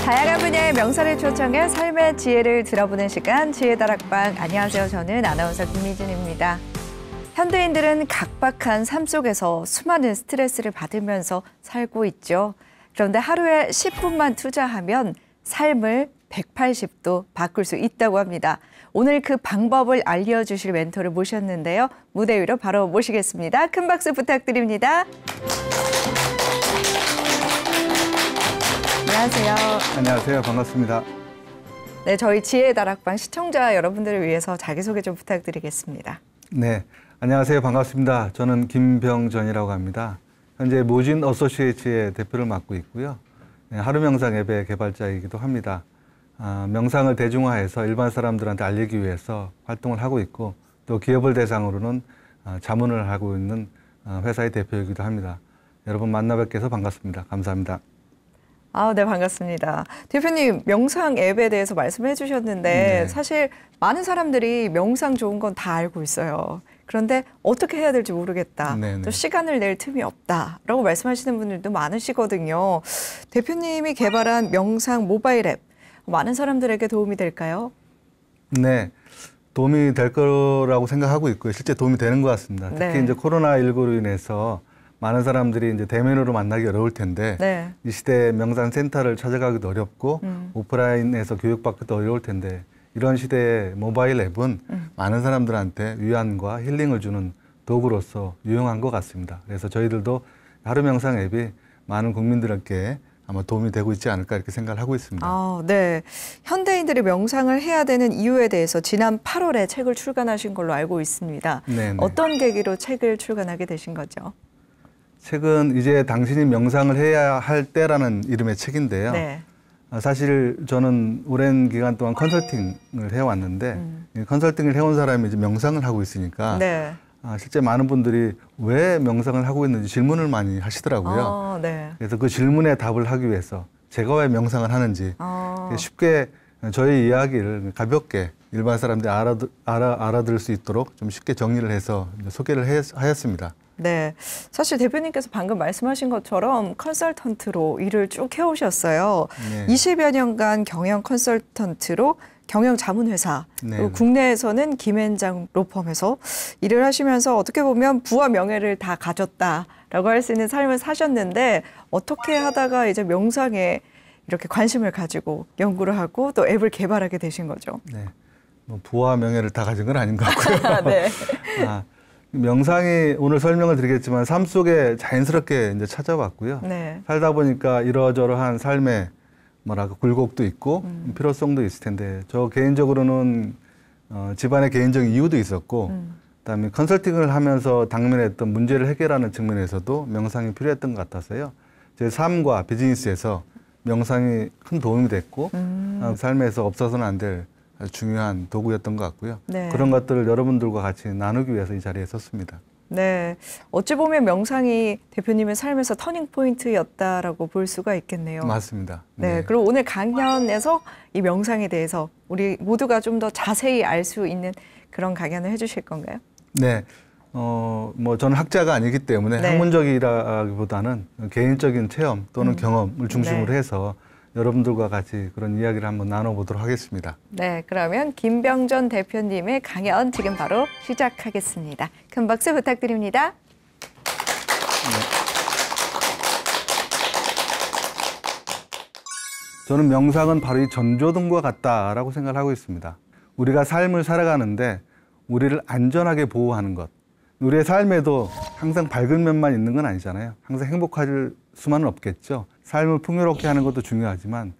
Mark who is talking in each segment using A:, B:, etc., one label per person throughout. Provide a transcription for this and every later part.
A: 다양한 분야의 명사를 초청해 삶의 지혜를 들어보는 시간 지혜다락방. 안녕하세요. 저는 아나운서 김미진입니다. 현대인들은 각박한 삶 속에서 수많은 스트레스를 받으면서 살고 있죠. 그런데 하루에 10분만 투자하면 삶을 180도 바꿀 수 있다고 합니다. 오늘 그 방법을 알려주실 멘토를 모셨는데요. 무대 위로 바로 모시겠습니다. 큰 박수 부탁드립니다. 안녕하세요.
B: 안녕하세요. 반갑습니다.
A: 네, 저희 지혜의 다락방 시청자 여러분들을 위해서 자기소개 좀 부탁드리겠습니다.
B: 네, 안녕하세요. 반갑습니다. 저는 김병전이라고 합니다. 현재 모진 어소시에이츠의 대표를 맡고 있고요. 네, 하루 명상 앱의 개발자이기도 합니다. 명상을 대중화해서 일반 사람들한테 알리기 위해서 활동을 하고 있고 또 기업을 대상으로는 자문을 하고 있는 회사의 대표이기도 합니다. 여러분 만나 뵙게 해서 반갑습니다. 감사합니다.
A: 네, 반갑습니다. 대표님, 명상 앱에 대해서 말씀해 주셨는데
B: 네.
A: 사실 많은 사람들이 명상 좋은 건 다 알고 있어요. 그런데 어떻게 해야 될지 모르겠다.
B: 네네.
A: 또 시간을 낼 틈이 없다라고 말씀하시는 분들도 많으시거든요. 대표님이 개발한 명상 모바일 앱, 많은 사람들에게 도움이 될까요?
B: 네, 도움이 될 거라고 생각하고 있고요. 실제 도움이 되는 것 같습니다. 특히
A: 네.
B: 이제 코로나19로 인해서 많은 사람들이 이제 대면으로 만나기 어려울 텐데
A: 네.
B: 이 시대에 명상센터를 찾아가기도 어렵고 오프라인에서 교육받기도 어려울 텐데 이런 시대에 모바일 앱은 많은 사람들한테 위안과 힐링을 주는 도구로서 유용한 것 같습니다. 그래서 저희들도 하루 명상 앱이 많은 국민들에게 아마 도움이 되고 있지 않을까 이렇게 생각을 하고 있습니다.
A: 네. 현대인들이 명상을 해야 되는 이유에 대해서 지난 8월에 책을 출간하신 걸로 알고 있습니다.
B: 네네.
A: 어떤 계기로 책을 출간하게 되신 거죠?
B: 책은 이제 당신이 명상을 해야 할 때라는 이름의 책인데요.
A: 네.
B: 사실 저는 오랜 기간 동안 컨설팅을 해왔는데 이 컨설팅을 해온 사람이 이제 명상을 하고 있으니까
A: 네.
B: 실제 많은 분들이 왜 명상을 하고 있는지 질문을 많이 하시더라고요.
A: 네.
B: 그래서 그 질문에 답을 하기 위해서 제가 왜 명상을 하는지 쉽게 저희 이야기를 가볍게 일반 사람들이 알아들을 수 있도록 좀 쉽게 정리를 해서 소개를 하였습니다.
A: 네, 사실 대표님께서 방금 말씀하신 것처럼 컨설턴트로 일을 쭉 해오셨어요.
B: 네.
A: 20여 년간 경영 컨설턴트로 경영 자문회사,
B: 네.
A: 그리고 국내에서는 김앤장 로펌에서 일을 하시면서 어떻게 보면 부와 명예를 다 가졌다라고 할 수 있는 삶을 사셨는데 어떻게 하다가 이제 명상에 이렇게 관심을 가지고 연구를 하고 또 앱을 개발하게 되신 거죠?
B: 네, 뭐 부와 명예를 다 가진 건 아닌 것 같고요.
A: 네.
B: 명상이 오늘 설명을 드리겠지만 삶 속에 자연스럽게 이제 찾아왔고요.
A: 네.
B: 살다 보니까 이러저러한 삶의 뭐랄까 굴곡도 있고 필요성도 있을 텐데 저 개인적으로는 집안의 개인적인 이유도 있었고 그다음에 컨설팅을 하면서 당면했던 문제를 해결하는 측면에서도 명상이 필요했던 것 같아서요. 제 삶과 비즈니스에서 명상이 큰 도움이 됐고 삶에서 없어서는 안 될 아주 중요한 도구였던 것 같고요.
A: 네.
B: 그런 것들을 여러분들과 같이 나누기 위해서 이 자리에 섰습니다.
A: 네, 어찌 보면 명상이 대표님의 삶에서 터닝 포인트였다라고 볼 수가 있겠네요.
B: 맞습니다.
A: 네, 그리고 오늘 강연에서 이 명상에 대해서 우리 모두가 좀 더 자세히 알 수 있는 그런 강연을 해주실 건가요?
B: 네, 뭐 저는 학자가 아니기 때문에
A: 네.
B: 학문적이라기보다는 개인적인 체험 또는 경험을 중심으로
A: 네.
B: 해서 여러분들과 같이 그런 이야기를 한번 나눠보도록 하겠습니다.
A: 네, 그러면 김병전 대표님의 강연 지금 바로 시작하겠습니다. 큰 박수 부탁드립니다.
B: 저는 명상은 바로 이 전조등과 같다라고 생각을 하고 있습니다. 우리가 삶을 살아가는데 우리를 안전하게 보호하는 것. 우리의 삶에도 항상 밝은 면만 있는 건 아니잖아요. 항상 행복할 수만은 없겠죠. 삶을 풍요롭게 하는 것도 중요하지만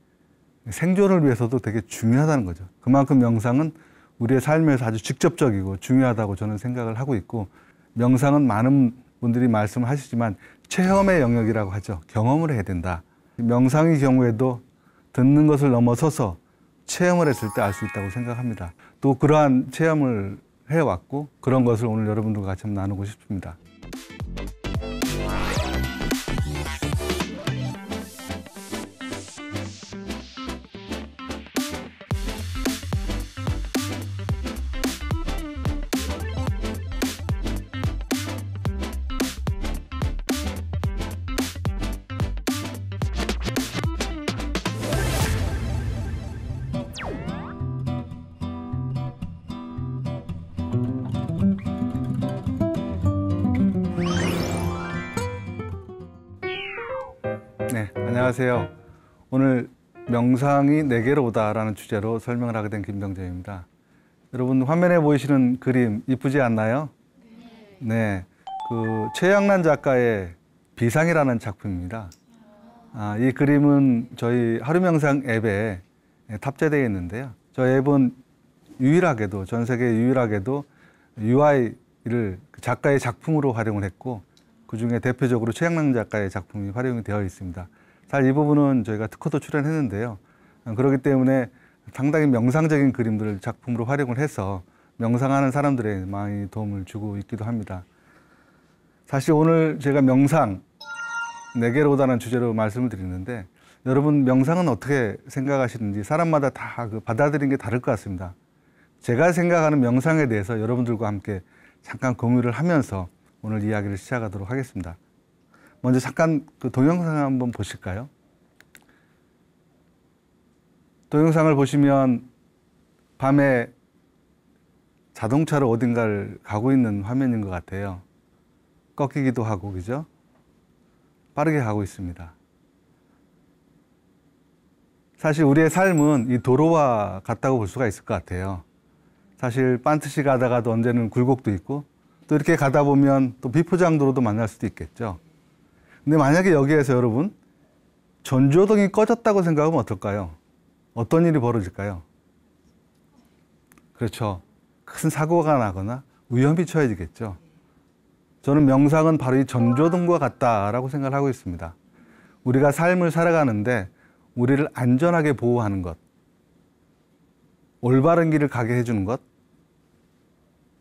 B: 생존을 위해서도 되게 중요하다는 거죠. 그만큼 명상은 우리의 삶에서 아주 직접적이고 중요하다고 저는 생각을 하고 있고 명상은 많은 분들이 말씀을 하시지만 체험의 영역이라고 하죠. 경험을 해야 된다. 명상의 경우에도 듣는 것을 넘어서서 체험을 했을 때 알 수 있다고 생각합니다. 또 그러한 체험을 해왔고 그런 것을 오늘 여러분들과 같이 한번 나누고 싶습니다. 안녕하세요. 오늘 명상이 내게로 오다라는 주제로 설명을 하게 된 김병재입니다. 여러분 화면에 보이시는 그림 이쁘지 않나요? 네. 그 최양란 작가의 비상이라는 작품입니다. 이 그림은 저희 하루명상 앱에 탑재되어 있는데요. 저희 앱은 유일하게도, 전 세계 유일하게도 UI를 작가의 작품으로 활용을 했고, 그 중에 대표적으로 최양락 작가의 작품이 활용이 되어 있습니다. 사실 이 부분은 저희가 특허도 출연했는데요. 그렇기 때문에 상당히 명상적인 그림들을 작품으로 활용을 해서 명상하는 사람들에 많이 도움을 주고 있기도 합니다. 사실 오늘 제가 명상, 내게로 오다는 주제로 말씀을 드리는데, 여러분 명상은 어떻게 생각하시는지 사람마다 다 받아들이는 게 다를 것 같습니다. 제가 생각하는 명상에 대해서 여러분들과 함께 잠깐 공유를 하면서 오늘 이야기를 시작하도록 하겠습니다. 먼저 잠깐 그 동영상 한번 보실까요? 동영상을 보시면 밤에 자동차로 어딘가를 가고 있는 화면인 것 같아요. 꺾이기도 하고, 그죠? 빠르게 가고 있습니다. 사실 우리의 삶은 이 도로와 같다고 볼 수가 있을 것 같아요. 사실 반드시 가다가도 언제는 굴곡도 있고, 또 이렇게 가다 보면 또 비포장도로도 만날 수도 있겠죠. 근데 만약에 여기에서 여러분 전조등이 꺼졌다고 생각하면 어떨까요? 어떤 일이 벌어질까요? 그렇죠. 큰 사고가 나거나 위험이 처해지겠죠. 저는 명상은 바로 이 전조등과 같다라고 생각을 하고 있습니다. 우리가 삶을 살아가는데 우리를 안전하게 보호하는 것, 올바른 길을 가게 해주는 것,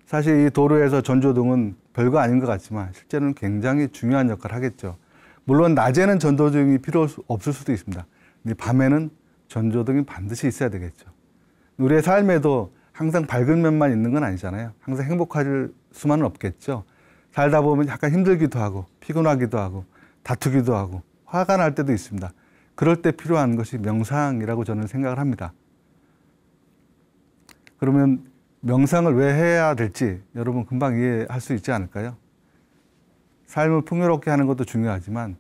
B: 사실 이 도로에서 전조등은 별거 아닌 것 같지만 실제로는 굉장히 중요한 역할을 하겠죠. 물론 낮에는 전조등이 필요 없을 수도 있습니다. 근데 밤에는 전조등이 반드시 있어야 되겠죠. 우리의 삶에도 항상 밝은 면만 있는 건 아니잖아요. 항상 행복할 수만은 없겠죠. 살다 보면 약간 힘들기도 하고 피곤하기도 하고 다투기도 하고 화가 날 때도 있습니다. 그럴 때 필요한 것이 명상이라고 저는 생각을 합니다. 그러면 명상을 왜 해야 될지 여러분 금방 이해할 수 있지 않을까요? 삶을 풍요롭게 하는 것도 중요하지만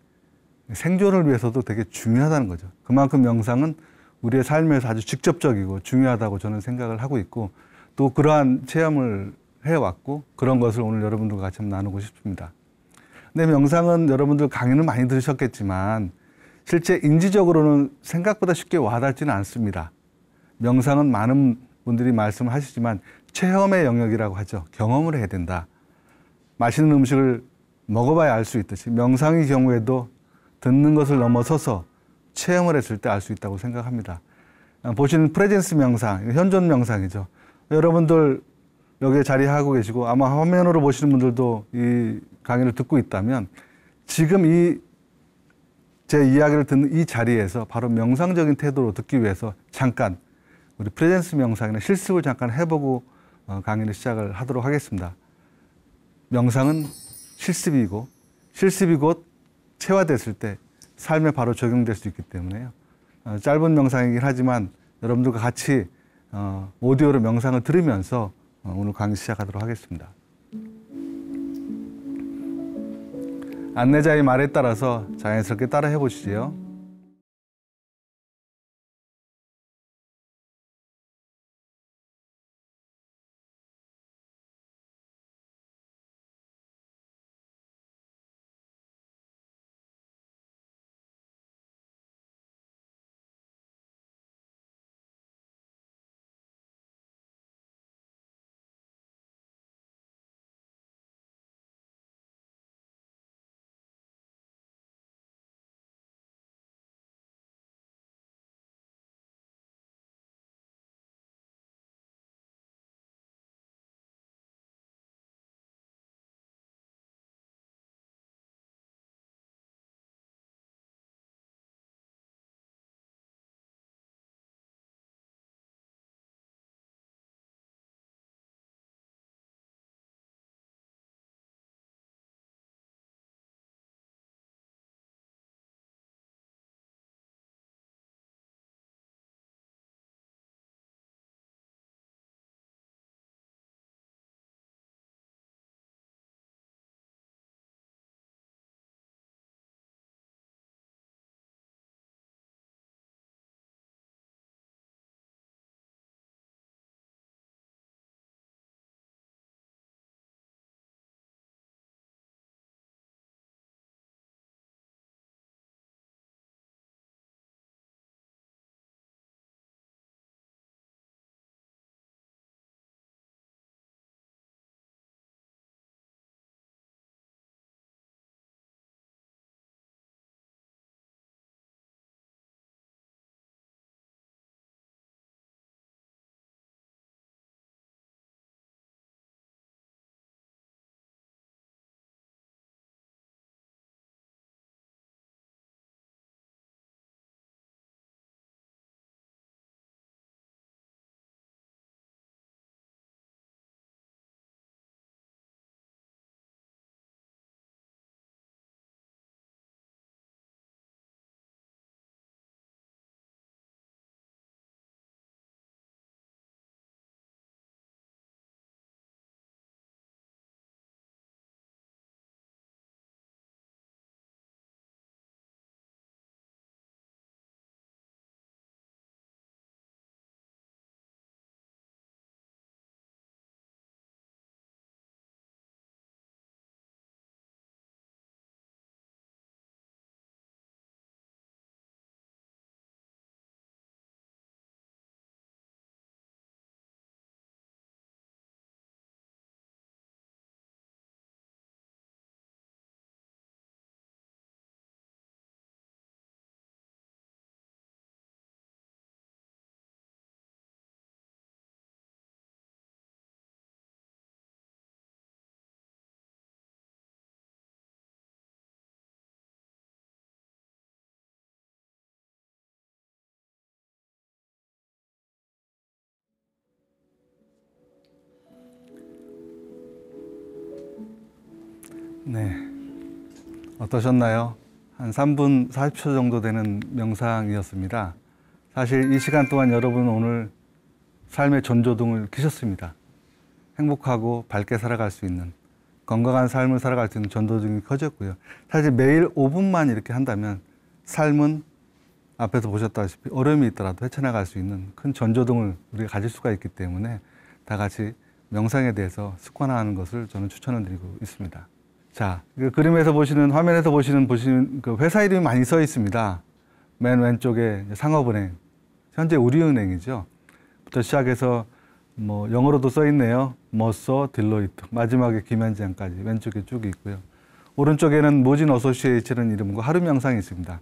B: 생존을 위해서도 되게 중요하다는 거죠. 그만큼 명상은 우리의 삶에서 아주 직접적이고 중요하다고 저는 생각을 하고 있고, 또 그러한 체험을 해왔고 그런 것을 오늘 여러분들과 같이 한번 나누고 싶습니다. 근데 명상은 여러분들 강의는 많이 들으셨겠지만 실제 인지적으로는 생각보다 쉽게 와닿지는 않습니다. 명상은 많은 분들이 말씀을 하시지만 체험의 영역이라고 하죠. 경험을 해야 된다. 맛있는 음식을 먹어봐야 알 수 있듯이 명상의 경우에도 듣는 것을 넘어서서 체험을 했을 때 알 수 있다고 생각합니다. 보시는 프레젠스 명상, 현존 명상이죠. 여러분들 여기에 자리하고 계시고 아마 화면으로 보시는 분들도 이 강의를 듣고 있다면 지금 제 이야기를 듣는 이 자리에서 바로 명상적인 태도로 듣기 위해서 잠깐 우리 프레젠스 명상이나 실습을 잠깐 해보고 강의를 시작을 하도록 하겠습니다. 명상은 실습이고 실습이 곧 체화됐을 때 삶에 바로 적용될 수 있기 때문에요. 짧은 명상이긴 하지만 여러분들과 같이 오디오로 명상을 들으면서 오늘 강의 시작하도록 하겠습니다. 안내자의 말에 따라서 자연스럽게 따라 해보시죠. 네, 어떠셨나요? 한 3분 40초 정도 되는 명상이었습니다. 사실 이 시간 동안 여러분 오늘 삶의 전조등을 켜셨습니다. 행복하고 밝게 살아갈 수 있는, 건강한 삶을 살아갈 수 있는 전조등이 켜졌고요. 사실 매일 5분만 이렇게 한다면 삶은 앞에서 보셨다시피 어려움이 있더라도 헤쳐나갈 수 있는 큰 전조등을 우리가 가질 수가 있기 때문에 다 같이 명상에 대해서 습관화하는 것을 저는 추천을 드리고 있습니다. 자, 그 그림에서 보시는, 화면에서 보시는 그 회사 이름이 많이 써 있습니다. 맨 왼쪽에 상업은행, 현재 우리은행이죠. 부터 시작해서 뭐 영어로도 써 있네요. 머서, 딜로이트, 마지막에 김현장까지 왼쪽에 쭉 있고요. 오른쪽에는 모진 어소시에이츠라는 이름과 하루 명상이 있습니다.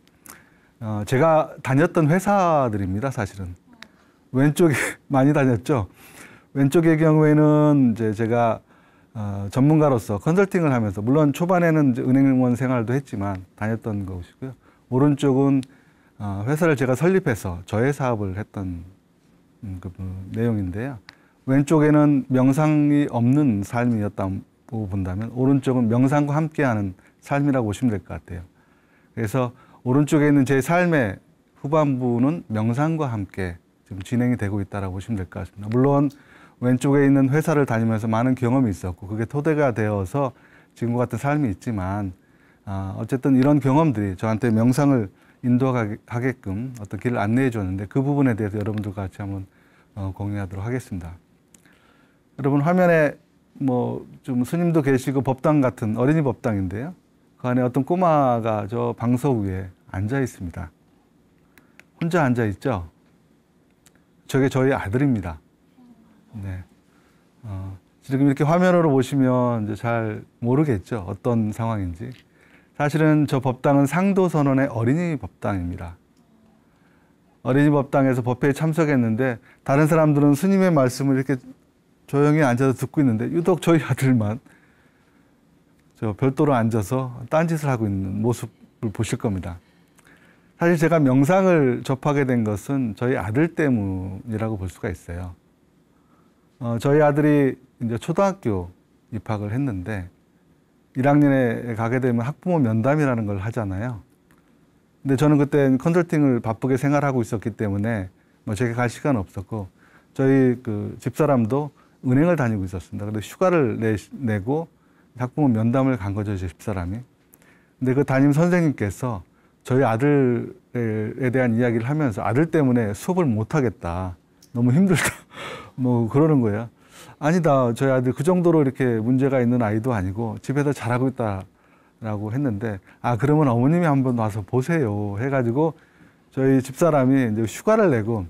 B: 제가 다녔던 회사들입니다, 사실은. 왼쪽에 많이 다녔죠. 왼쪽의 경우에는 이제 제가 전문가로서 컨설팅을 하면서, 물론 초반에는 이제 은행원 생활도 했지만 다녔던 것이고요. 오른쪽은 회사를 제가 설립해서 저의 사업을 했던 그 내용인데요. 왼쪽에는 명상이 없는 삶이었다고 본다면 오른쪽은 명상과 함께하는 삶이라고 보시면 될 것 같아요. 그래서 오른쪽에 있는 제 삶의 후반부는 명상과 함께 지금 진행이 되고 있다고 보시면 될 것 같습니다. 물론 왼쪽에 있는 회사를 다니면서 많은 경험이 있었고 그게 토대가 되어서 지금과 같은 삶이 있지만 어쨌든 이런 경험들이 저한테 명상을 인도하게끔 어떤 길을 안내해 줬는데 그 부분에 대해서 여러분들과 같이 한번 공유하도록 하겠습니다. 여러분 화면에 뭐 좀 스님도 계시고 법당 같은 어린이 법당인데요. 그 안에 어떤 꼬마가 저 방석 위에 앉아 있습니다. 혼자 앉아 있죠? 저게 저희 아들입니다. 네. 지금 이렇게 화면으로 보시면 이제 잘 모르겠죠. 어떤 상황인지. 사실은 저 법당은 상도선언의 어린이 법당입니다. 어린이 법당에서 법회에 참석했는데 다른 사람들은 스님의 말씀을 이렇게 조용히 앉아서 듣고 있는데 유독 저희 아들만 저 별도로 앉아서 딴짓을 하고 있는 모습을 보실 겁니다. 사실 제가 명상을 접하게 된 것은 저희 아들 때문이라고 볼 수가 있어요. 저희 아들이 이제 초등학교 입학을 했는데 1학년에 가게 되면 학부모 면담이라는 걸 하잖아요. 근데 저는 그때 컨설팅을 바쁘게 생활하고 있었기 때문에 뭐 제가 갈 시간 없었고 저희 그 집사람도 은행을 다니고 있었습니다. 근데 휴가를 내고 학부모 면담을 간 거죠, 제 집사람이. 근데 그 담임 선생님께서 저희 아들에 대한 이야기를 하면서 아들 때문에 수업을 못 하겠다. 너무 힘들다. 뭐 그러는 거예요. 아니다. 저희 아들 그 정도로 이렇게 문제가 있는 아이도 아니고 집에서 잘하고 있다라고 했는데 그러면 어머님이 한번 와서 보세요. 해가지고 저희 집사람이 이제 휴가를 내고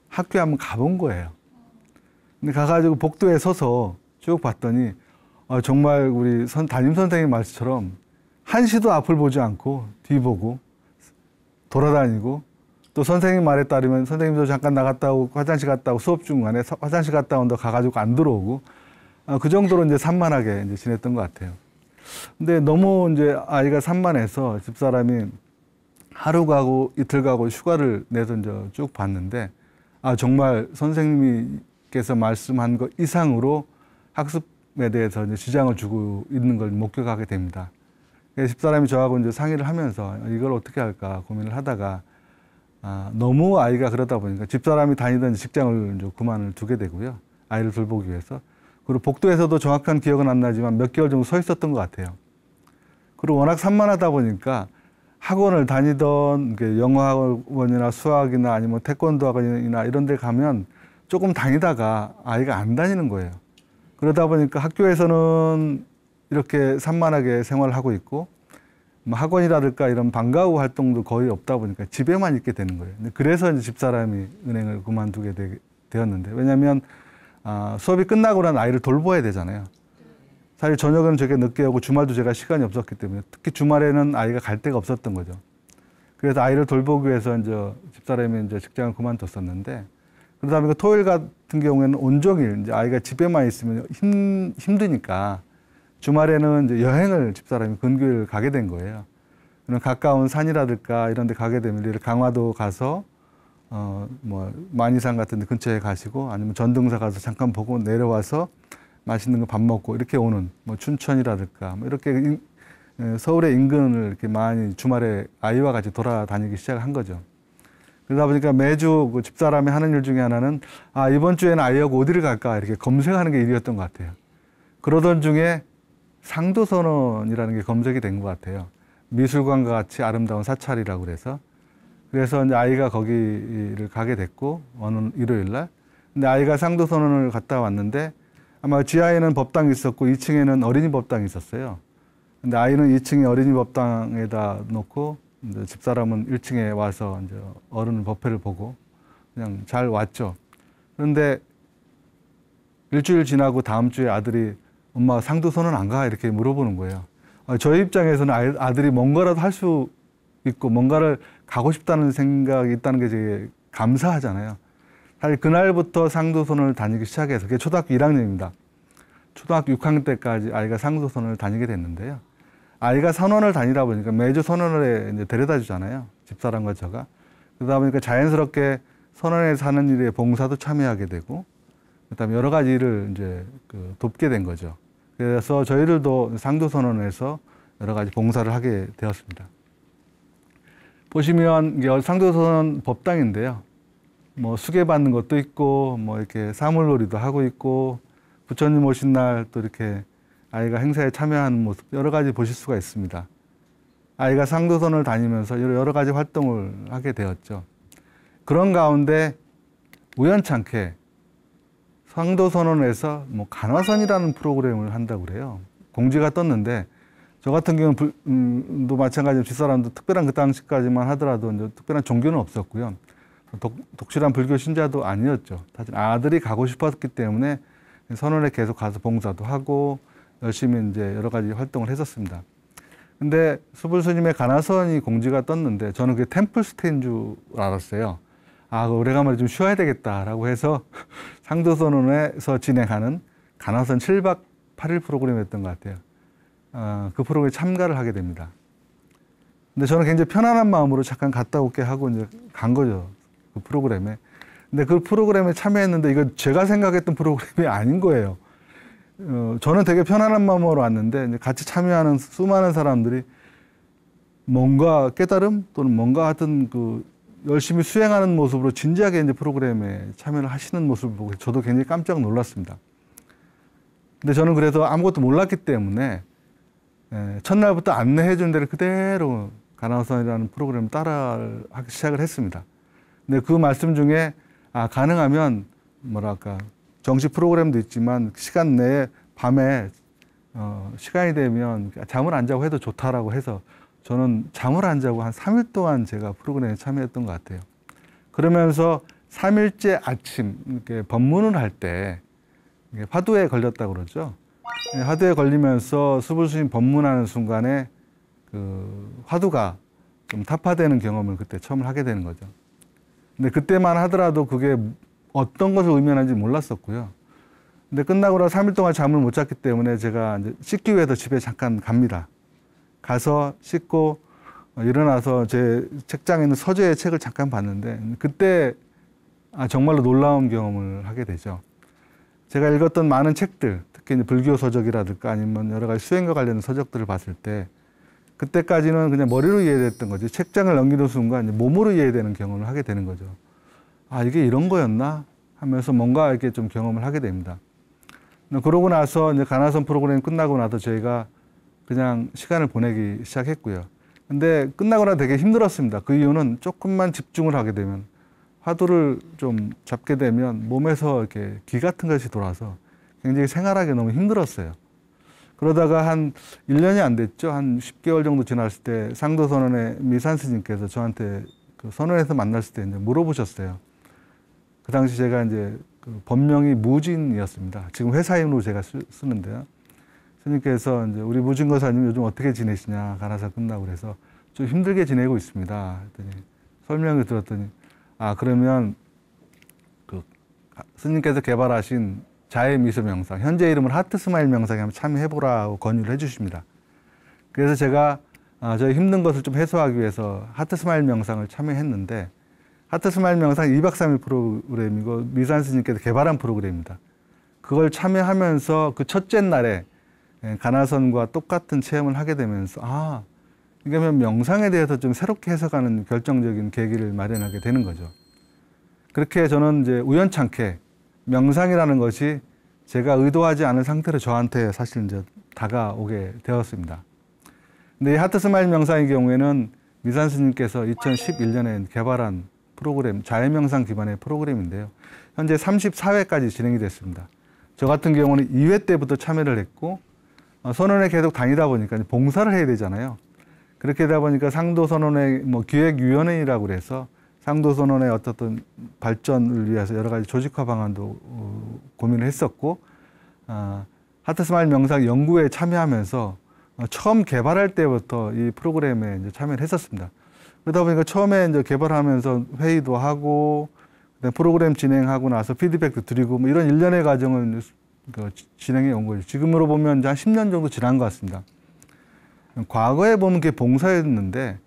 B: 학교에 한번 가본 거예요. 근데 가가지고 복도에 서서 쭉 봤더니 정말 우리 담임 선생님 말씀처럼 한시도 앞을 보지 않고 뒤보고 돌아다니고 또 선생님 말에 따르면 선생님도 잠깐 나갔다 오고 화장실 갔다 오고 수업 중간에 화장실 갔다 온다 가가지고 안 들어오고 그 정도로 이제 산만하게 이제 지냈던 것 같아요. 근데 너무 이제 아이가 산만해서 집사람이 하루 가고 이틀 가고 휴가를 내서 이제 쭉 봤는데 정말 선생님께서 말씀한 것 이상으로 학습에 대해서 이제 지장을 주고 있는 걸 목격하게 됩니다. 그래서 집사람이 저하고 이제 상의를 하면서 이걸 어떻게 할까 고민을 하다가 너무 아이가 그러다 보니까 집사람이 다니던 직장을 이제 그만을 두게 되고요. 아이를 돌보기 위해서. 그리고 복도에서도 정확한 기억은 안 나지만 몇 개월 정도 서 있었던 것 같아요. 그리고 워낙 산만하다 보니까 학원을 다니던 영어 학원이나 수학이나 아니면 태권도 학원이나 이런 데 가면 조금 다니다가 아이가 안 다니는 거예요. 그러다 보니까 학교에서는 이렇게 산만하게 생활을 하고 있고 학원이라든가 이런 방과후 활동도 거의 없다 보니까 집에만 있게 되는 거예요. 그래서 이제 집사람이 은행을 그만두게 되었는데 왜냐하면 수업이 끝나고 난 아이를 돌봐야 되잖아요. 사실 저녁은 되게 늦게 오고 주말도 제가 시간이 없었기 때문에 특히 주말에는 아이가 갈 데가 없었던 거죠. 그래서 아이를 돌보기 위해서 이제 집사람이 이제 직장을 그만뒀었는데 그러다 보니까 토요일 같은 경우에는 온종일 이제 아이가 집에만 있으면 힘드니까 주말에는 이제 여행을 집사람이 근교를 가게 된 거예요. 그럼 가까운 산이라든가 이런 데 가게 되면 예를 강화도 가서 뭐 만이산 같은 데 근처에 가시고 아니면 전등사 가서 잠깐 보고 내려와서 맛있는 거 밥 먹고 이렇게 오는 뭐 춘천이라든가 뭐 이렇게 서울의 인근을 이렇게 많이 주말에 아이와 같이 돌아다니기 시작한 거죠. 그러다 보니까 매주 그 집사람이 하는 일 중에 하나는 이번 주에는 아이하고 어디를 갈까 이렇게 검색하는 게 일이었던 것 같아요. 그러던 중에 상도선원이라는 게 검색이 된 것 같아요. 미술관과 같이 아름다운 사찰이라고 그래서 이제 아이가 거기를 가게 됐고 어느 일요일 날. 근데 아이가 상도선원을 갔다 왔는데 아마 지하에는 법당이 있었고 2층에는 어린이 법당이 있었어요. 근데 아이는 2층에 어린이 법당에다 놓고 이제 집사람은 1층에 와서 이제 어른 법회를 보고 그냥 잘 왔죠. 그런데 일주일 지나고 다음 주에 아들이 엄마 상도선원 안 가? 이렇게 물어보는 거예요. 저희 입장에서는 아들이 뭔가라도 할 수 있고 뭔가를 가고 싶다는 생각이 있다는 게 되게 감사하잖아요. 사실 그날부터 상도선원을 다니기 시작해서 그게 초등학교 1학년입니다. 초등학교 6학년 때까지 아이가 상도선원을 다니게 됐는데요. 아이가 선원을 다니다 보니까 매주 선원을 이제 데려다 주잖아요. 집사람과 저가. 그러다 보니까 자연스럽게 선원에 사는 일에 봉사도 참여하게 되고 그다음에 여러 가지 일을 이제 돕게 된 거죠. 그래서 저희들도 상도선원에서 여러 가지 봉사를 하게 되었습니다. 보시면 이게 상도선원 법당인데요. 뭐 수계받는 것도 있고 뭐 이렇게 사물놀이도 하고 있고 부처님 오신 날 또 이렇게 아이가 행사에 참여하는 모습 여러 가지 보실 수가 있습니다. 아이가 상도선을 다니면서 여러 가지 활동을 하게 되었죠. 그런 가운데 우연찮게 상도선언에서 뭐 간화선이라는 프로그램을 한다고 그래요. 공지가 떴는데 저 같은 경우는 또 마찬가지로 집사람도 특별한 그 당시까지만 하더라도 이제 특별한 종교는 없었고요. 독실한 불교 신자도 아니었죠. 사실 아들이 가고 싶었기 때문에 선원에 계속 가서 봉사도 하고 열심히 이제 여러 가지 활동을 했었습니다. 근데 수불 스님의 간화선이 공지가 떴는데 저는 그게 템플스테이인 줄 알았어요. 오래간만에 좀 쉬어야 되겠다라고 해서 상도선원에서 진행하는 간화선 7박 8일 프로그램이었던 것 같아요. 그 프로그램에 참가를 하게 됩니다. 근데 저는 굉장히 편안한 마음으로 잠깐 갔다 올게 하고 이제 간 거죠. 그 프로그램에. 근데 그 프로그램에 참여했는데 이거 제가 생각했던 프로그램이 아닌 거예요. 저는 되게 편안한 마음으로 왔는데 이제 같이 참여하는 수많은 사람들이 뭔가 깨달음 또는 뭔가 하여튼 열심히 수행하는 모습으로 진지하게 이제 프로그램에 참여를 하시는 모습을 보고 저도 굉장히 깜짝 놀랐습니다. 근데 저는 그래서 아무것도 몰랐기 때문에 첫날부터 안내해 준 대로 그대로 간화선이라는 프로그램을 따라하기 시작을 했습니다. 근데 그 말씀 중에 가능하면 뭐랄까 정식 프로그램도 있지만 시간 내에 밤에 시간이 되면 잠을 안 자고 해도 좋다라고 해서 저는 잠을 안 자고 한 3일 동안 제가 프로그램에 참여했던 것 같아요. 그러면서 3일째 아침 이렇게 법문을 할 때 화두에 걸렸다고 그러죠. 화두에 걸리면서 수불스님 법문하는 순간에 화두가 좀 타파되는 경험을 그때 처음 하게 되는 거죠. 근데 그때만 하더라도 그게 어떤 것을 의미하는지 몰랐었고요. 근데 끝나고 나서 3일 동안 잠을 못 잤기 때문에 제가 이제 씻기 위해서 집에 잠깐 갑니다. 가서 씻고 일어나서 제 책장에 있는 서재의 책을 잠깐 봤는데 그때 정말로 놀라운 경험을 하게 되죠. 제가 읽었던 많은 책들, 특히 이제 불교 서적이라든가 아니면 여러 가지 수행과 관련된 서적들을 봤을 때 그때까지는 그냥 머리로 이해됐던 거지 책장을 넘기는 순간 이제 몸으로 이해되는 경험을 하게 되는 거죠. 이게 이런 거였나 하면서 뭔가 이렇게 좀 경험을 하게 됩니다. 그러고 나서 이제 간화선 프로그램 끝나고 나서 저희가 그냥 시간을 보내기 시작했고요. 근데 끝나고 나서 되게 힘들었습니다. 그 이유는 조금만 집중을 하게 되면 화두를 좀 잡게 되면 몸에서 이렇게 기 같은 것이 돌아서 굉장히 생활하기 너무 힘들었어요. 그러다가 한 1년이 안 됐죠. 한 10개월 정도 지났을 때 상도선원의 미산 스님께서 저한테 그 선원에서 만났을 때 이제 물어보셨어요. 그 당시 제가 이제 법명이 무진이었습니다. 지금 회사임으로 제가 쓰는데요. 스님께서 이제 우리 무진거사님 요즘 어떻게 지내시냐, 간화사 끝나고 그래서 좀 힘들게 지내고 있습니다. 했더니 설명을 들었더니 그러면 스님께서 개발하신 자의 미소 명상, 현재 이름은 하트 스마일 명상에 한번 참여해보라고 권유를 해주십니다. 그래서 제가 저희 힘든 것을 좀 해소하기 위해서 하트 스마일 명상을 참여했는데 하트 스마일 명상 2박 3일 프로그램이고 미산 스님께서 개발한 프로그램입니다. 그걸 참여하면서 그 첫째 날에 가나선과 똑같은 체험을 하게 되면서 이게 명상에 대해서 좀 새롭게 해석하는 결정적인 계기를 마련하게 되는 거죠. 그렇게 저는 이제 우연찮게 명상이라는 것이 제가 의도하지 않은 상태로 저한테 사실 이제 다가오게 되었습니다. 근데 이 하트 스마일 명상의 경우에는 미산 스님께서 2011년에 개발한 프로그램, 자해명상 기반의 프로그램인데요. 현재 34회까지 진행이 됐습니다. 저 같은 경우는 2회 때부터 참여를 했고 선원에 계속 다니다 보니까 봉사를 해야 되잖아요. 그렇게 되다 보니까 상도선원의 기획위원회라고 그래서 상도선원의 어떤 발전을 위해서 여러 가지 조직화 방안도 고민을 했었고 하트 스마일 명상 연구에 참여하면서 처음 개발할 때부터 이 프로그램에 이제 참여를 했었습니다. 그러다 보니까 처음에 이제 개발하면서 회의도 하고 프로그램 진행하고 나서 피드백도 드리고 이런 일련의 과정을 진행해 온 거죠. 지금으로 보면 한 10년 정도 지난 것 같습니다. 과거에 보면 그게 봉사였는데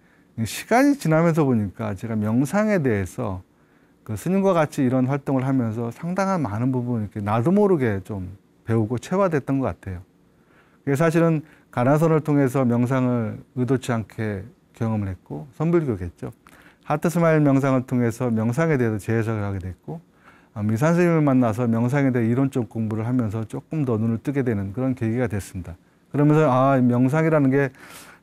B: 시간이 지나면서 보니까 제가 명상에 대해서 그 스님과 같이 이런 활동을 하면서 상당한 많은 부분 이렇게 나도 모르게 좀 배우고 체화됐던 것 같아요. 그래서 사실은 가나선을 통해서 명상을 의도치 않게 경험을 했고 선불교겠죠. 하트 스마일 명상을 통해서 명상에 대해서 재해석을 하게 됐고 미산 스님을 만나서 명상에 대해 이론적 공부를 하면서 조금 더 눈을 뜨게 되는 그런 계기가 됐습니다. 그러면서 명상이라는 게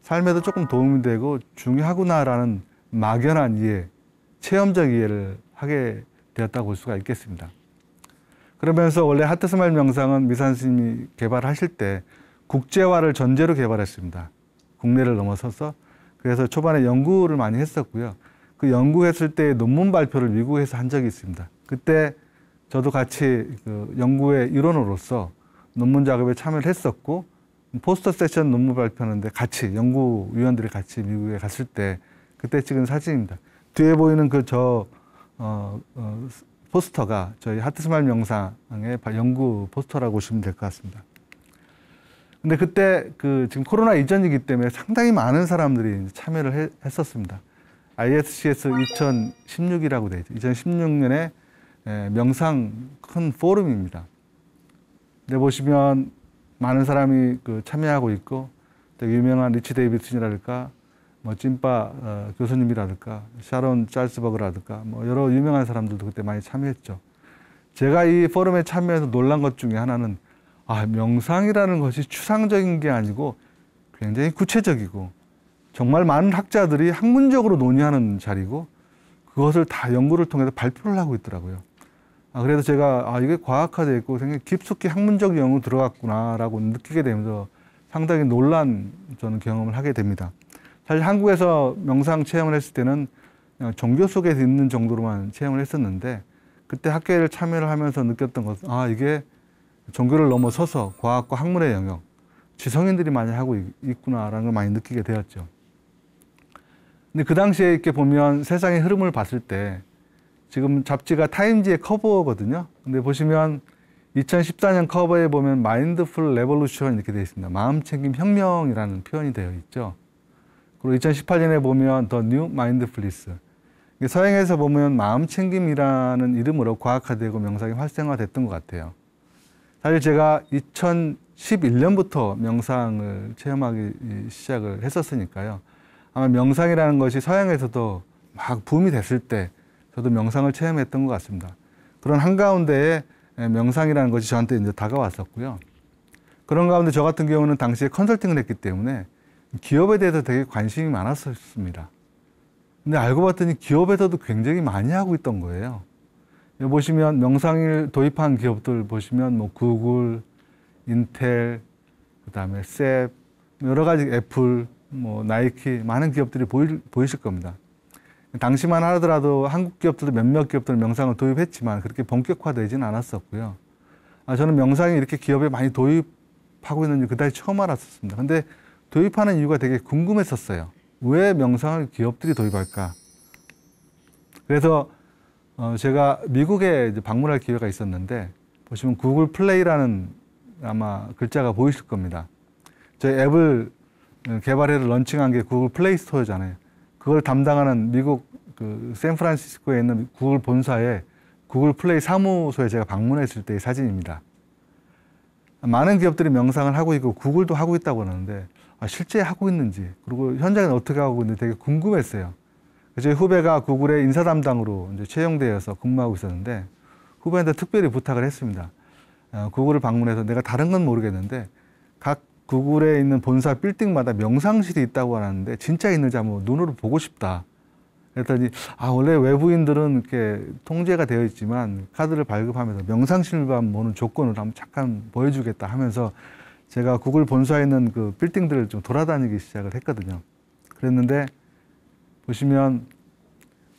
B: 삶에도 조금 도움이 되고 중요하구나라는 막연한 이해, 체험적 이해를 하게 되었다고 볼 수가 있겠습니다. 그러면서 원래 하트 스마일 명상은 미산 스님이 개발하실 때 국제화를 전제로 개발했습니다. 국내를 넘어서서. 그래서 초반에 연구를 많이 했었고요. 그 연구했을 때 논문 발표를 미국에서 한 적이 있습니다. 그때 저도 같이 그 연구의 일원으로서 논문 작업에 참여를 했었고 포스터 세션 논문 발표하는데 같이 연구위원들이 같이 미국에 갔을 때 그때 찍은 사진입니다. 뒤에 보이는 포스터가 저희 하트 스마일 명상의 연구 포스터라고 보시면 될 것 같습니다. 근데 그때 지금 코로나 이전이기 때문에 상당히 많은 사람들이 참여를 했었습니다. ISCS 2016이라고 되어 있죠. 2016년에 명상 큰 포럼입니다. 근데 보시면 많은 사람이 참여하고 있고 되게 유명한 리치 데이비슨이라든가 찐빠 교수님이라든가 샤론 짤스버그라든가 여러 유명한 사람들도 그때 많이 참여했죠. 제가 이 포럼에 참여해서 놀란 것 중에 하나는 명상이라는 것이 추상적인 게 아니고 굉장히 구체적이고 정말 많은 학자들이 학문적으로 논의하는 자리고 그것을 다 연구를 통해서 발표를 하고 있더라고요. 그래서 제가 이게 과학화되어 있고 굉장히 깊숙이 학문적 연구 들어갔구나라고 느끼게 되면서 상당히 놀란 저는 경험을 하게 됩니다. 사실 한국에서 명상 체험을 했을 때는 그냥 종교 속에 있는 정도로만 체험을 했었는데 그때 학회를 참여를 하면서 느꼈던 것은 이게 종교를 넘어서서 과학과 학문의 영역, 지성인들이 많이 하고 있구나라는 걸 많이 느끼게 되었죠. 근데 그 당시에 이렇게 보면 세상의 흐름을 봤을 때 지금 잡지가 타임지의 커버거든요. 근데 보시면 2014년 커버에 보면 마인드풀 레볼루션 이렇게 되어 있습니다. 마음챙김 혁명이라는 표현이 되어 있죠. 그리고 2018년에 보면 더 뉴 마인드풀리스. 서양에서 보면 마음챙김이라는 이름으로 과학화되고 명상이 활성화됐던 것 같아요. 사실 제가 2011년부터 명상을 체험하기 시작을 했었으니까요. 아마 명상이라는 것이 서양에서도 막 붐이 됐을 때 저도 명상을 체험했던 것 같습니다. 그런 한가운데에 명상이라는 것이 저한테 이제 다가왔었고요. 그런 가운데 저 같은 경우는 당시에 컨설팅을 했기 때문에 기업에 대해서 되게 관심이 많았었습니다. 근데 알고 봤더니 기업에서도 굉장히 많이 하고 있던 거예요. 여기 보시면 명상을 도입한 기업들 보시면 구글, 인텔, 그다음에 셉, 여러 가지 애플, 나이키 많은 기업들이 보이실 겁니다. 당시만 하더라도 한국 기업들도 몇몇 기업들은 명상을 도입했지만 그렇게 본격화되지는 않았었고요. 저는 명상이 이렇게 기업에 많이 도입하고 있는지 그다지 처음 알았었습니다. 근데 도입하는 이유가 되게 궁금했었어요. 왜 명상을 기업들이 도입할까? 그래서 제가 미국에 이제 방문할 기회가 있었는데 보시면 구글 플레이라는 아마 글자가 보이실 겁니다. 저희 앱을 개발해서 런칭한 게 구글 플레이 스토어잖아요. 그걸 담당하는 미국 샌프란시스코에 있는 구글 본사에 구글 플레이 사무소에 제가 방문했을 때의 사진입니다. 많은 기업들이 명상을 하고 있고 구글도 하고 있다고 하는데 실제 하고 있는지 그리고 현장에는 어떻게 하고 있는지 되게 궁금했어요. 저희 후배가 구글의 인사 담당으로 이제 채용되어서 근무하고 있었는데 후배한테 특별히 부탁을 했습니다. 구글을 방문해서 내가 다른 건 모르겠는데 각 구글에 있는 본사 빌딩마다 명상실이 있다고 하는데 진짜 있는지 한번 눈으로 보고 싶다. 그랬더니 원래 외부인들은 이렇게 통제가 되어 있지만 카드를 발급하면서 명상실만 보는 조건을 한번 잠깐 보여주겠다 하면서 제가 구글 본사에 있는 그 빌딩들을 좀 돌아다니기 시작을 했거든요. 그랬는데 보시면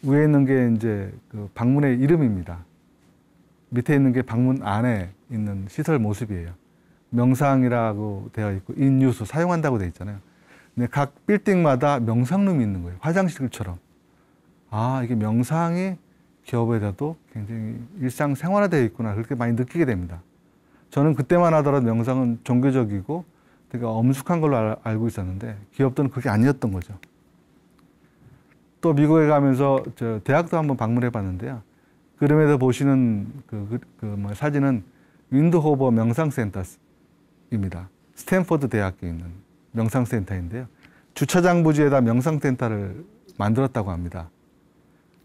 B: 위에 있는 게 이제 그 방문의 이름입니다. 밑에 있는 게 방문 안에 있는 시설 모습이에요. 명상이라고 되어 있고 인유수 사용한다고 되어 있잖아요. 근데 각 빌딩마다 명상룸이 있는 거예요. 화장실처럼. 이게 명상이 기업에서도 굉장히 일상생활화되어 있구나 그렇게 많이 느끼게 됩니다. 저는 그때만 하더라도 명상은 종교적이고 되게 엄숙한 걸로 알고 있었는데 기업들은 그게 아니었던 거죠. 또 미국에 가면서 저 대학도 한번 방문해 봤는데요. 그림에서 보시는 사진은 윈드호버 명상센터입니다. 스탠퍼드 대학교에 있는 명상센터인데요. 주차장 부지에다 명상센터를 만들었다고 합니다.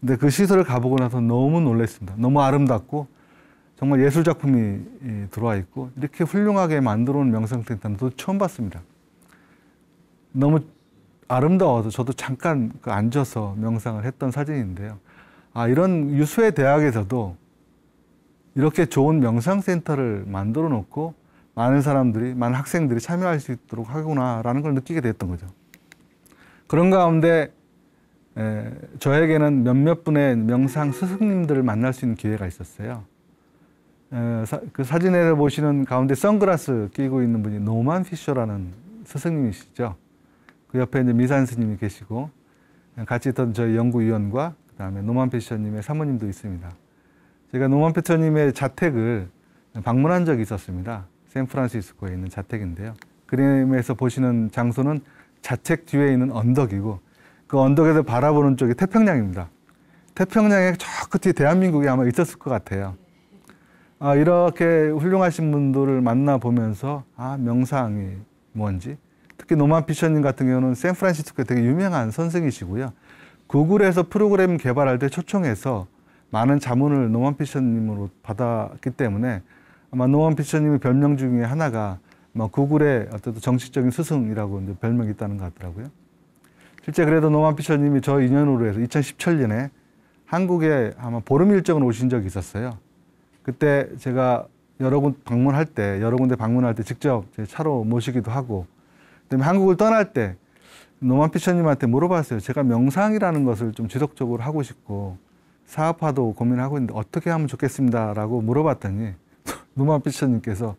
B: 근데 그 시설을 가보고 나서 너무 놀랐습니다. 너무 아름답고 정말 예술작품이 들어와 있고 이렇게 훌륭하게 만들어 놓은 명상센터는 또 처음 봤습니다. 너무 아름다워서 저도 잠깐 앉아서 명상을 했던 사진인데요. 이런 유수의 대학에서도 이렇게 좋은 명상센터를 만들어 놓고 많은 사람들이, 많은 학생들이 참여할 수 있도록 하구나라는 걸 느끼게 됐던 거죠. 그런 가운데 저에게는 몇몇 분의 명상 스승님들을 만날 수 있는 기회가 있었어요. 그 사진에 보시는 가운데 선글라스 끼고 있는 분이 노만 피셔라는 스승님이시죠. 그 옆에 이제 미산 스님이 계시고 같이 있던 저희 연구위원과 그다음에 노만 피셔님의 사모님도 있습니다. 제가 노만 피셔님의 자택을 방문한 적이 있었습니다. 샌프란시스코에 있는 자택인데요. 그림에서 보시는 장소는 자택 뒤에 있는 언덕이고 그 언덕에서 바라보는 쪽이 태평양입니다. 태평양의 저 끝에 대한민국이 아마 있었을 것 같아요. 이렇게 훌륭하신 분들을 만나보면서 명상이 뭔지 특히 노만 피셔님 같은 경우는 샌프란시스코에 되게 유명한 선생이시고요. 구글에서 프로그램 개발할 때 초청해서 많은 자문을 노만 피셔님으로 받았기 때문에 아마 노만 피셔님의 별명 중에 하나가 구글의 어떤 정식적인 스승이라고 이제 별명이 있다는 것 같더라고요. 실제 그래도 노만 피셔님이 저 인연으로 해서 2017년에 한국에 아마 보름 일정으로 오신 적이 있었어요. 그때 제가 여러 군데 방문할 때 직접 제 차로 모시기도 하고 그다음에 한국을 떠날 때 노만 피셔님한테 물어봤어요. 제가 명상이라는 것을 좀 지속적으로 하고 싶고 사업화도 고민하고 있는데 어떻게 하면 좋겠습니다라고 물어봤더니 노만 피셔님께서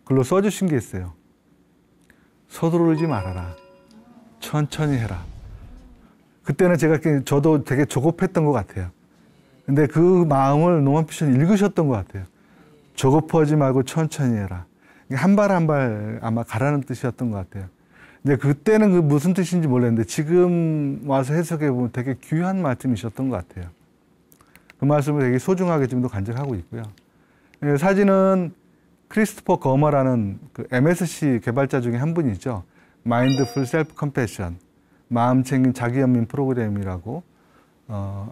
B: 글로 써주신 게 있어요. 서두르지 말아라. 천천히 해라. 그때는 저도 되게 조급했던 것 같아요. 근데 그 마음을 노만 피셔님 읽으셨던 것 같아요. 조급하지 말고 천천히 해라. 한 발 한 발 아마 가라는 뜻이었던 것 같아요. 근데 그때는 그 무슨 뜻인지 몰랐는데 지금 와서 해석해 보면 되게 귀한 말씀이셨던 것 같아요. 그 말씀을 되게 소중하게 지금도 간직하고 있고요. 사진은 크리스토퍼 거머라는 그 MSC 개발자 중에 한 분이죠. 마인드풀 셀프 컴패션, 마음 챙긴 자기연민 프로그램이라고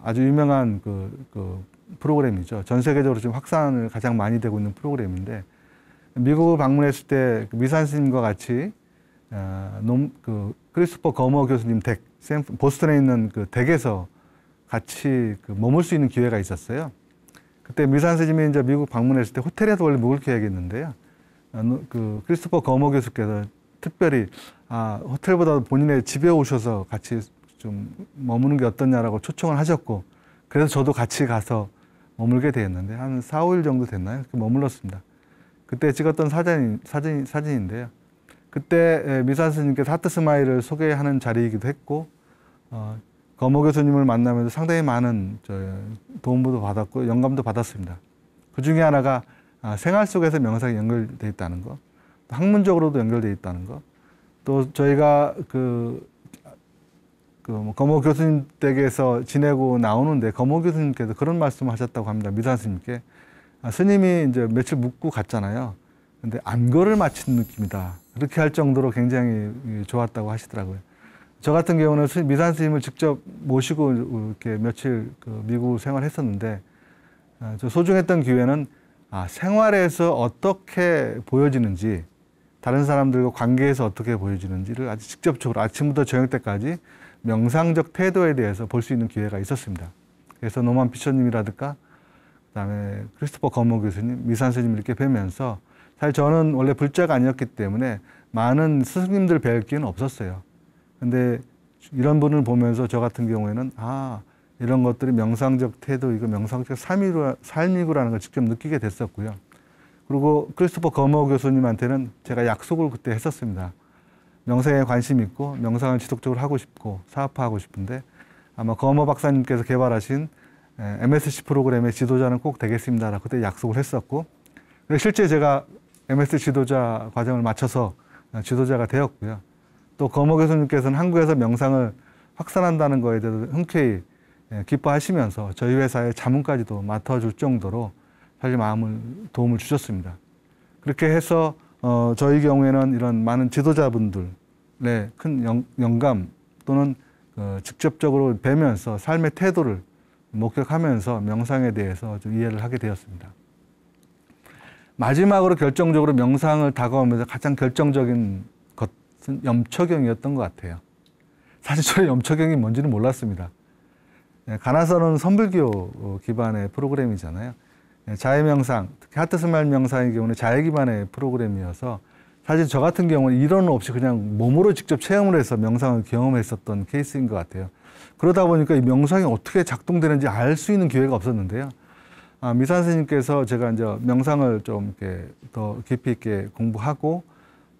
B: 아주 유명한 그 프로그램이죠. 전 세계적으로 지금 확산을 가장 많이 되고 있는 프로그램인데 미국을 방문했을 때 미산 스님과 같이 크리스토퍼 거머 교수님 댁, 보스턴에 있는 그 댁에서 같이 머물 수 있는 기회가 있었어요. 그때 미산 스님이 이제 미국 방문했을 때 호텔에서 원래 묵을 계획이었는데요. 크리스토퍼 거머 교수께서 특별히 호텔보다 본인의 집에 오셔서 같이 좀 머무는 게 어떠냐라고 초청을 하셨고 그래서 저도 같이 가서 머물게 되었는데 한 4, 5일 정도 됐나요? 이렇게 머물렀습니다. 그때 찍었던 사진인데요. 그때 미산 스님께서 하트 스마일을 소개하는 자리이기도 했고 거모 교수님을 만나면서 상당히 많은 도움도 받았고 영감도 받았습니다. 그 중에 하나가 생활 속에서 명상이 연결되어 있다는 것, 또 학문적으로도 연결되어 있다는 것, 또 저희가 거모 교수님 댁에서 지내고 나오는데 거모 교수님께서 그런 말씀을 하셨다고 합니다. 미산 스님께. 스님이 이제 며칠 묵고 갔잖아요. 근데 안거를 마친 느낌이다. 그렇게 할 정도로 굉장히 좋았다고 하시더라고요. 저 같은 경우는 미산 스님을 직접 모시고 이렇게 며칠 미국 생활했었는데 저 소중했던 기회는 생활에서 어떻게 보여지는지, 다른 사람들과 관계에서 어떻게 보여지는지를 아주 직접적으로 아침부터 저녁 때까지 명상적 태도에 대해서 볼 수 있는 기회가 있었습니다. 그래서 노만 피처님이라든가 그다음에 크리스토퍼 거모 교수님, 미산 스님 이렇게 뵈면서 사실 저는 원래 불자가 아니었기 때문에 많은 스승님들 뵐 기회는 없었어요. 근데 이런 분을 보면서 저 같은 경우에는 이런 것들이 명상적 태도이고 명상적 삶이구라는 걸 직접 느끼게 됐었고요. 그리고 크리스토퍼 거모 교수님한테는 제가 약속을 그때 했었습니다. 명상에 관심 있고 명상을 지속적으로 하고 싶고 사업화하고 싶은데 아마 거모 박사님께서 개발하신 MSC 프로그램의 지도자는 꼭 되겠습니다라고 그때 약속을 했었고, 실제 제가 MSC 지도자 과정을 마쳐서 지도자가 되었고요. 또 거모 교수님께서는 한국에서 명상을 확산한다는 거에 대해서 흔쾌히 기뻐하시면서 저희 회사의 자문까지도 맡아줄 정도로 사실 도움을 주셨습니다. 그렇게 해서 저희 경우에는 이런 많은 지도자분들의 큰 영감 또는 직접적으로 뵈면서 삶의 태도를 목격하면서 명상에 대해서 좀 이해를 하게 되었습니다. 마지막으로 결정적으로 명상을 다가오면서 가장 결정적인 것은 염초경이었던 것 같아요. 사실 저는 염초경이 뭔지는 몰랐습니다. 가나선은 선불교 기반의 프로그램이잖아요. 자해명상, 특히 하트스마일 명상의 경우는 자해 기반의 프로그램이어서 사실 저 같은 경우는 이론 없이 그냥 몸으로 직접 체험을 해서 명상을 경험했었던 케이스인 것 같아요. 그러다 보니까 이 명상이 어떻게 작동되는지 알 수 있는 기회가 없었는데요. 미산 스님께서 제가 이제 명상을 좀 이렇게 더 깊이 있게 공부하고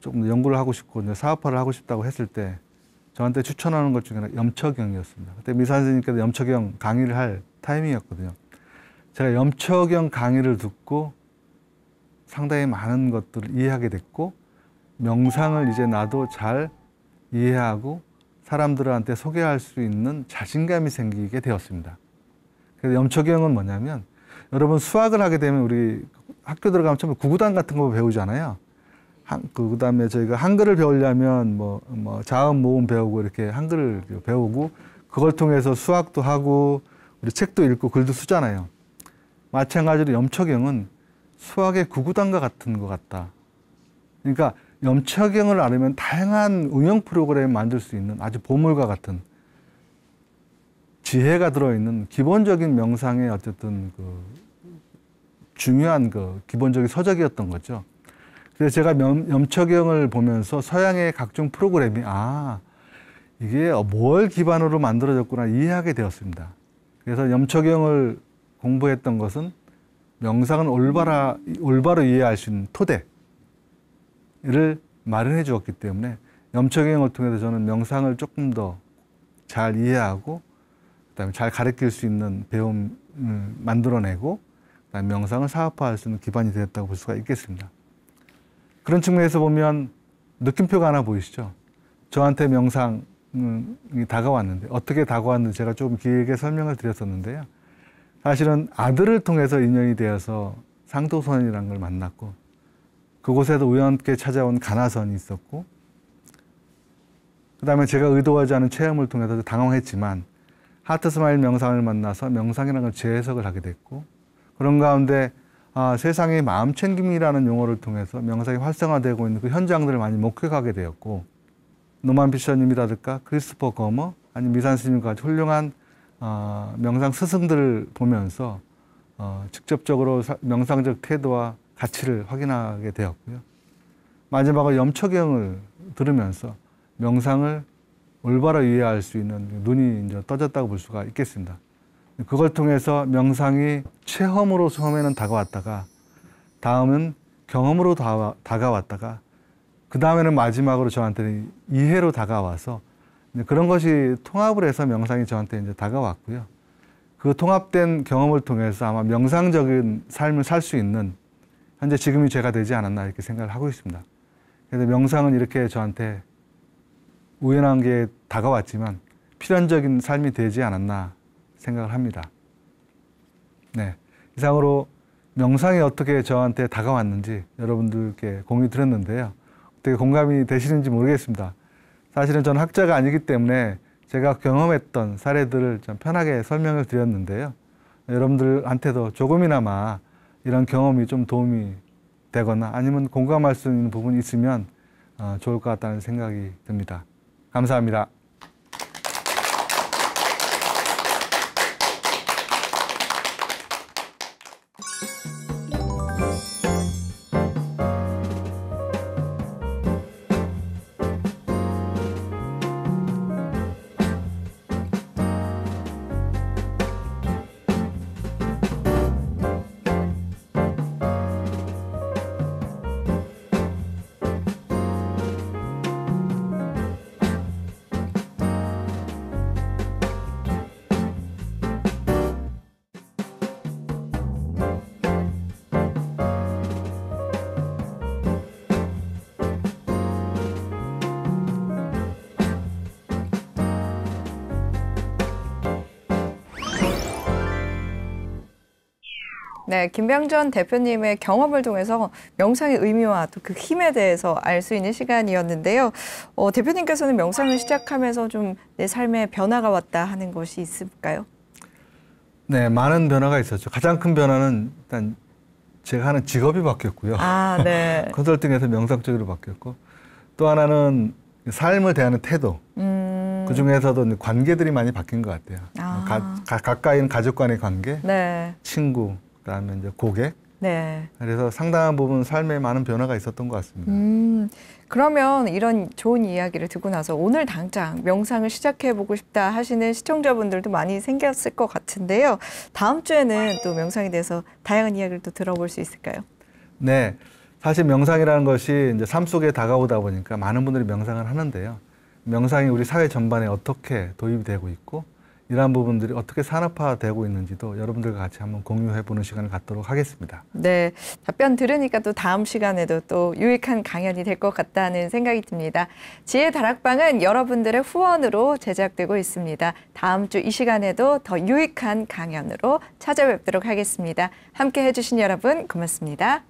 B: 조금 연구를 하고 싶고 이제 사업화를 하고 싶다고 했을 때 저한테 추천하는 것 중에 하나가 염초경이었습니다. 그때 미산 스님께서 염초경 강의를 할 타이밍이었거든요. 제가 염초경 강의를 듣고 상당히 많은 것들을 이해하게 됐고, 명상을 이제 나도 잘 이해하고 사람들한테 소개할 수 있는 자신감이 생기게 되었습니다. 그래서 염초경은 뭐냐면, 여러분 수학을 하게 되면 우리 학교 들어가면 처음에 구구단 같은 거 배우잖아요. 그다음에 저희가 한글을 배우려면 자음, 모음 배우고 이렇게 한글을 배우고 그걸 통해서 수학도 하고 우리 책도 읽고 글도 쓰잖아요. 마찬가지로 염초경은 수학의 구구단과 같은 것 같다. 그러니까 염초경을 알으면 다양한 응용 프로그램을 만들 수 있는 아주 보물과 같은 지혜가 들어있는 기본적인 명상의 어쨌든 중요한 기본적인 서적이었던 거죠. 그래서 제가 염초경을 보면서 서양의 각종 프로그램이 이게 뭘 기반으로 만들어졌구나 이해하게 되었습니다. 그래서 염초경을 공부했던 것은 명상은 올바로 이해할 수 있는 토대를 마련해 주었기 때문에 염초경을 통해서 저는 명상을 조금 더 잘 이해하고 그다음에 잘 가르칠 수 있는 배움을 만들어내고 그다음에 명상을 사업화할 수 있는 기반이 되었다고 볼 수가 있겠습니다. 그런 측면에서 보면 느낌표가 하나 보이시죠? 저한테 명상이 다가왔는데 어떻게 다가왔는지 제가 조금 길게 설명을 드렸었는데요. 사실은 아들을 통해서 인연이 되어서 상도선이라는 걸 만났고 그곳에도 우연찮게 찾아온 가나선이 있었고 그다음에 제가 의도하지 않은 체험을 통해서 당황했지만 하트스마일 명상을 만나서 명상이라는 걸 재해석을 하게 됐고 그런 가운데 세상의 마음챙김이라는 용어를 통해서 명상이 활성화되고 있는 그 현장들을 많이 목격하게 되었고 노만 피처님이라든가 크리스토퍼 거머 아니면 미산 스님과 같이 훌륭한 명상 스승들을 보면서 직접적으로 명상적 태도와 가치를 확인하게 되었고요. 마지막으로 염초경을 들으면서 명상을 올바로 이해할 수 있는 눈이 이제 떠졌다고 볼 수가 있겠습니다. 그걸 통해서 명상이 체험으로 처음에는 다가왔다가 다음은 경험으로 다가왔다가 그 다음에는 마지막으로 저한테는 이해로 다가와서 그런 것이 통합을 해서 명상이 저한테 이제 다가왔고요. 그 통합된 경험을 통해서 아마 명상적인 삶을 살 수 있는 현재 지금이 제가 되지 않았나 이렇게 생각을 하고 있습니다. 그래서 명상은 이렇게 저한테 우연한 게 다가왔지만 필연적인 삶이 되지 않았나 생각을 합니다. 네, 이상으로 명상이 어떻게 저한테 다가왔는지 여러분들께 공유 드렸는데요. 어떻게 공감이 되시는지 모르겠습니다. 사실은 저는 학자가 아니기 때문에 제가 경험했던 사례들을 좀 편하게 설명을 드렸는데요. 여러분들한테도 조금이나마 이런 경험이 좀 도움이 되거나 아니면 공감할 수 있는 부분이 있으면 좋을 것 같다는 생각이 듭니다. 감사합니다.
A: 네, 김병전 대표님의 경험을 통해서 명상의 의미와 또 그 힘에 대해서 알 수 있는 시간이었는데요. 대표님께서는 명상을 시작하면서 좀 내 삶에 변화가 왔다 하는 것이 있을까요?
B: 네, 많은 변화가 있었죠. 가장 큰 변화는 일단 제가 하는 직업이 바뀌었고요.
A: 아, 네.
B: 컨설팅에서 명상 쪽으로 바뀌었고, 또 하나는 삶을 대하는 태도. 그 중에서도 관계들이 많이 바뀐 것 같아요. 가까이 있는 가족 간의 관계,
A: 네.
B: 친구, 그다음에 이제 고객.
A: 네.
B: 그래서 상당한 부분 삶에 많은 변화가 있었던 것 같습니다.
A: 그러면 이런 좋은 이야기를 듣고 나서 오늘 당장 명상을 시작해보고 싶다 하시는 시청자분들도 많이 생겼을 것 같은데요. 다음 주에는 또 명상에 대해서 다양한 이야기를 또 들어볼 수 있을까요?
B: 네. 사실 명상이라는 것이 이제 삶 속에 다가오다 보니까 많은 분들이 명상을 하는데요. 명상이 우리 사회 전반에 어떻게 도입이 되고 있고 이러한 부분들이 어떻게 산업화되고 있는지도 여러분들과 같이 한번 공유해보는 시간을 갖도록 하겠습니다.
A: 네, 답변 들으니까 또 다음 시간에도 또 유익한 강연이 될 것 같다는 생각이 듭니다. 지혜 다락방은 여러분들의 후원으로 제작되고 있습니다. 다음 주 이 시간에도 더 유익한 강연으로 찾아뵙도록 하겠습니다. 함께 해주신 여러분 고맙습니다.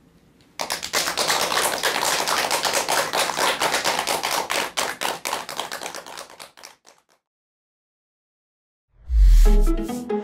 C: Thank you.